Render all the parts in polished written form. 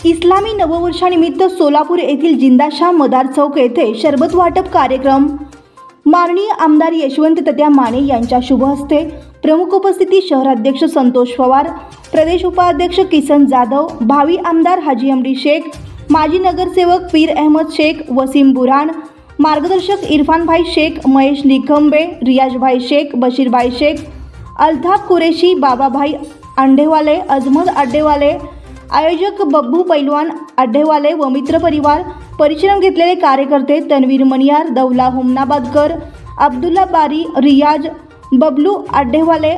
इस्लामी नववर्षानिमित्त सोलापूर येथील जिंदाशाह मदार चौक येथे शरबत वाटप कार्यक्रम माननीय आमदार यशवंत तत्या माने यांच्या शुभ हस्ते। प्रमुख उपस्थिती शहराध्यक्ष संतोष पवार, प्रदेश उपाध्यक्ष किसन जाधव, भावी आमदार हाजी अमरी शेख, माजी नगरसेवक पीर अहमद शेख, वसीम बुरहान, मार्गदर्शक इरफान भाई शेख, महेश निखंबे, रियाज भाई शेख, बशीर भाई शेख, अल्ताफ कुरेशी, बाबा भाई अंडेवाले, अजमत अड्डेवाले, आयोजक बब्बू पैलवान अड्डेवाले व मित्र परिवार, परिश्रम घेतलेले कार्यकर्ते तन्वीर मनियार, दौला हुमनाबादकर, अब्दुल्ला बारी, रियाज, बबलू अड्डेवाले,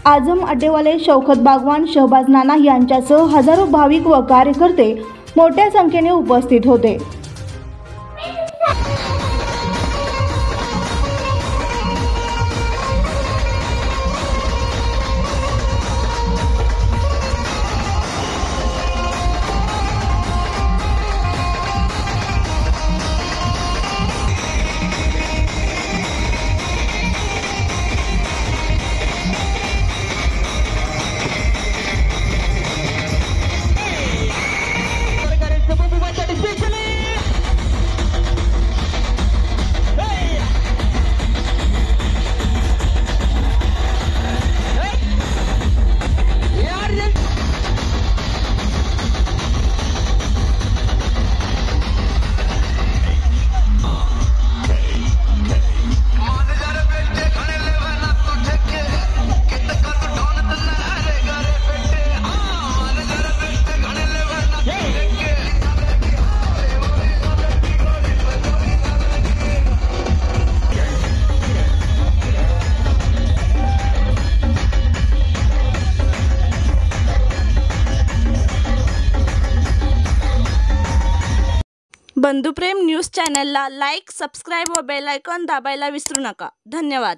आजम अड्डेवाले, शौकत बागवान, शहबाज नाना यांच्यासह हजारो भाविक व कार्यकर्ते मोठ्या संख्येने उपस्थित होते। बंधुप्रेम न्यूज चॅनलला लाईक, सबस्क्राइब व बेल आयकॉन दाबायला विसरू नका। धन्यवाद।